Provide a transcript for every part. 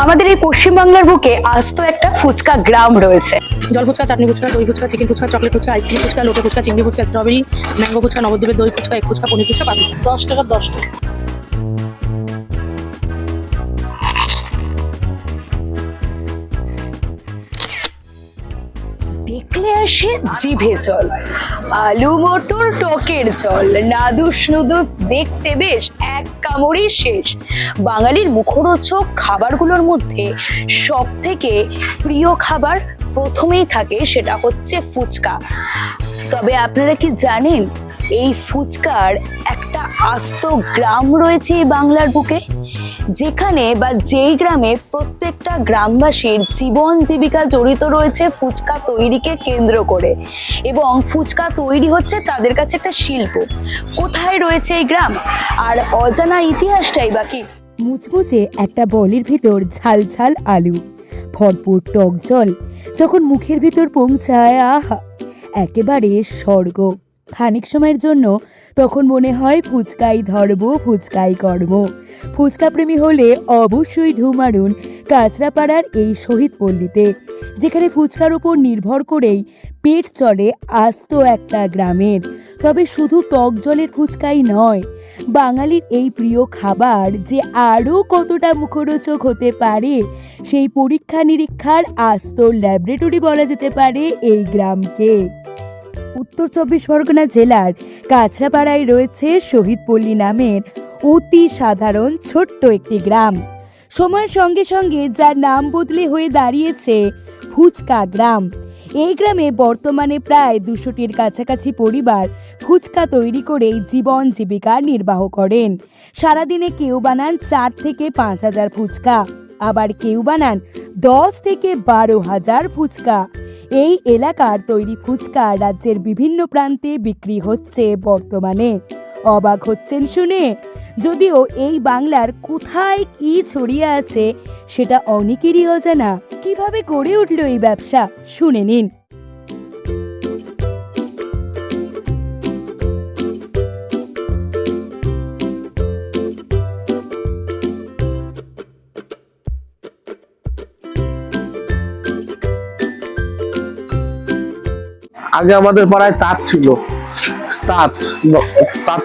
আমাদের এই পশ্চিমবাংলার বুকে আস্ত একটা ফুচকা গ্রাম রয়েছে। জল ফুচকা, চাটনি ফুচকা, দই phuchka, chicken phuchka, chocolate phuchka, ice cream phuchka, লোটো ফুচকা, চিংড়ি ফুচকা, স্ট্রবেরি, ম্যাঙ্গো ফুচকা, নবদ্বীপের দই ফুচকা, এক ফুচকা, পনির ফুচকা, পাপড়ি 10 টাকা 10 টাকা। দেখলে আসে জিভে জল, আলু মটর টকের জল, নাদুস নুদুস দেখতে বেশ, এক কামড়ই শেষ। বাঙালির মুখরোচক খাবারগুলোর মধ্যে সব থেকে প্রিয় খাবার প্রথমেই থাকে, সেটা হচ্ছে ফুচকা। তবে আপনারা কি জানেন এই ফুচকার একটা আস্ত গ্রাম রয়েছে এই বাংলার বুকে, যেখানে বা যেই গ্রামে প্রত্যেকটা গ্রামবাসীর জীবন জীবিকা জড়িত রয়েছে ফুচকা তৈরিকে কেন্দ্র করে, এবং ফুচকা তৈরি হচ্ছে তাদের কাছে একটা শিল্প। কোথায় রয়েছে এই গ্রাম, আর অজানা ইতিহাসটাই বাকি। মুচমুচে একটা বলের ভেতর ঝাল ঝাল আলু, ভরপুর টক জল যখন মুখের ভেতর পৌঁছায়, আহা একেবারে স্বর্গ। খানিক সময়ের জন্য তখন মনে হয় ফুচকাই ধর্ম, ফুচকাই কর্ম। ফুচকা প্রেমী হলে অবশ্যই ঢু মারুন কাঁচরাপাড়ার এই শহীদ পল্লীতে, যেখানে ফুচকার উপর নির্ভর করেই পেট চলে আস্ত একটা গ্রামের। তবে শুধু টক জলের ফুচকাই নয়, বাঙালির এই প্রিয় খাবার যে আরও কতটা মুখরোচক হতে পারে, সেই পরীক্ষা নিরীক্ষার আস্ত ল্যাবরেটরি বলা যেতে পারে এই গ্রামকে। উত্তর 24 পরগনা জেলার কাঁচরাপাড়ায় রয়েছে শহীদ পল্লী নামের অতি সাধারণ ছোট্ট একটি গ্রাম। সময়ের সঙ্গে সঙ্গে যার নাম বদলে হয়ে দাঁড়িয়েছে ফুচকা গ্রাম। এই গ্রামে বর্তমানে প্রায় 200টির কাছাকাছি পরিবার ফুচকা তৈরি করেই জীবন জীবিকা নির্বাহ করেন। সারাদিনে কেউ বানান 4 থেকে 5 হাজার ফুচকা, আবার কেউ বানান 10 থেকে 12 হাজার ফুচকা। এই এলাকার তৈরি ফুচকা রাজ্যের বিভিন্ন প্রান্তে বিক্রি হচ্ছে বর্তমানে। অবাক হচ্ছেন শুনে? যদিও এই বাংলার কোথায় কি ছড়িয়ে আছে সেটা অনেকেরই অজানা। কিভাবে গড়ে উঠল এই ব্যবসা শুনে নিন। আগে আমাদের পাড়ায় তাঁত ছিল,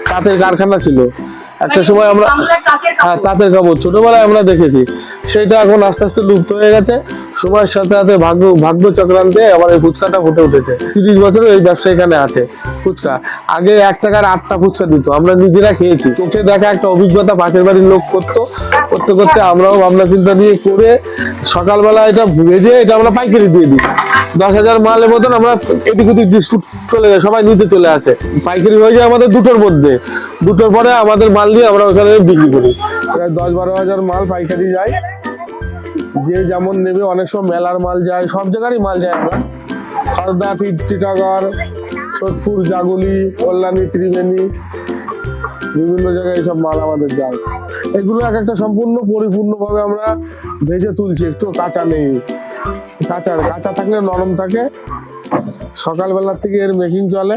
তাঁতের কারখানা ছিল একটা সময়। আমরা হ্যাঁ তাঁতের কাপড় ছোটবেলায় আমরা দেখেছি, সেটা এখন আস্তে আস্তে লুপ্ত হয়ে গেছে। সময়ের সাথে সাথে ভাগ্য চক্রান্তে আবার এই ফুচকাটা ফুটে উঠেছে। 30 বছরের এই ব্যবসা এখানে আছে। ফুচকা আগে 1 টাকার 8টা ফুচকা দিত, আমরা নিজেরা খেয়েছি। চোখে দেখা একটা অভিজ্ঞতা, পাশের বাড়ির লোক করতে করতে আমরাও ভাবনা চিন্তা দিয়ে করে সকালবেলা এটা ভেজে এটা আমরা পাইকারি দিয়ে দিই। 10,000 মালের মতন আমরা এদিক ওদিক ডিসপুট চলে যায়, সবাই নিতে চলে আসে। পাইকারি হয়ে যায় আমাদের 2টোর মধ্যে। 2টোর পরে আমাদের মাল দিয়ে আমরা ওখানে বিক্রি করি। প্রায় 10-12 হাজার মাল পাইকারি যায়, যে যেমন নেবে। অনেক সময় মেলার মাল যায়, সব জায়গারই মাল যায়। আমরা খড়দা, টিটাগড়, সোদপুর, জাগুলি, কল্যাণী, ত্রিবেণী, বিভিন্ন জায়গায় এইসব মাল আমাদের যায়। এগুলো এক একটা সম্পূর্ণ পরিপূর্ণভাবে আমরা ভেজে তুলছি, একটু কাঁচা নেই। কাঁচা থাকলে নরম থাকে। সকালবেলা থেকে এর মেকিং চলে।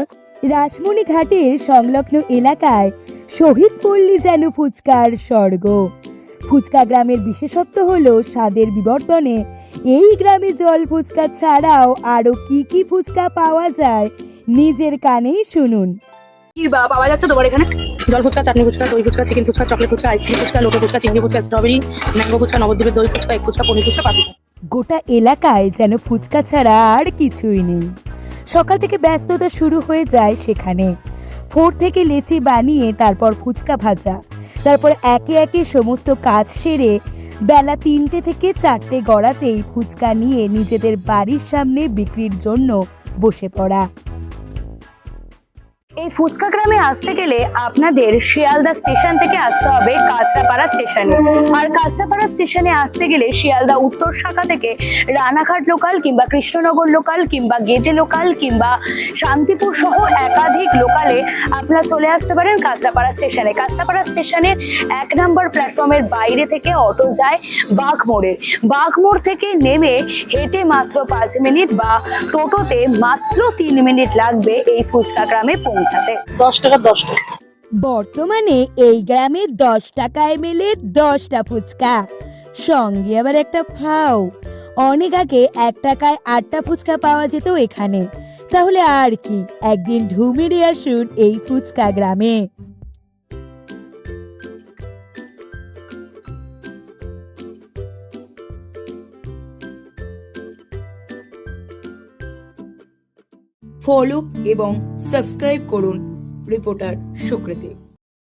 রাসমণি ঘাটের সংলগ্ন এলাকায় শহীদ পল্লী যেন ফুচকার স্বর্গ। ফুচকা গ্রামের বিশেষত্ব হলো স্বাদের বিবর্তনে এই গ্রামে জল ফুচকা ছাড়াও আরো কি কি ফুচকা পাওয়া যায় নিজের কানেই শুনুন। কি পাওয়া যাচ্ছে তোমার এখানে? জল ফুচকা, চাটনি ফুচকা, দই phuchka, chicken phuchka, chocolate phuchka, ice cream phuchka, লোটো ফুচকা, চিংড়ি ফুচকা, স্ট্রবেরি, ম্যাঙ্গো ফুচকা, নবদ্বীপের দই ফুচকা, এক ফুচকা, পনির ফুচকা, পাপড়ি। গোটা এলাকায় যেন ফুচকা ছাড়া আর কিছুই নেই। সকাল থেকে ব্যস্ততা শুরু হয়ে যায় সেখানে। ভোর থেকে লেচি বানিয়ে তারপর ফুচকা ভাজা, তারপর একে একে সমস্ত কাজ সেরে বেলা 3টে থেকে 4টে গড়াতেই ফুচকা নিয়ে নিজেদের বাড়ির সামনে বিক্রির জন্য বসে পড়া। এই ফুচকা গ্রামে আসতে গেলে আপনাদের শিয়ালদা স্টেশন থেকে আসতে হবে কাঁচরাপাড়া স্টেশনে, আর কাঁচরাপাড়া স্টেশনে আসতে গেলে শিয়ালদা উত্তর শাখা থেকে রানাঘাট লোকাল কিংবা কৃষ্ণনগর লোকাল কিংবা গেটে লোকাল কিংবা শান্তিপুর সহ একাধিক লোকালে আপনারা চলে আসতে পারেন কাঁচরাপাড়া স্টেশনে। কাঁচরাপাড়া স্টেশনের 1 নম্বর প্ল্যাটফর্মের বাইরে থেকে অটো যায় বাঘমোড় থেকে নেমে হেঁটে মাত্র 5 মিনিট বা টোটোতে মাত্র 3 মিনিট লাগবে এই ফুচকা গ্রামে পৌঁছাতে। 10 টাকা 10 টাকা। বর্তমানে এই গ্রামে 10 টাকায় মেলে 10টা ফুচকা। সঙ্গে আবার একটা ফাও। অনেক আগে 1 টাকায় 8টা ফুচকা পাওয়া যেত এখানে। তাহলে আর কি, একদিন ঢু মেরে আসুন এই ফুচকা গ্রামে। ফলো এবং সাবস্ক্রাইব করুন রিপোর্টার সুকৃতি।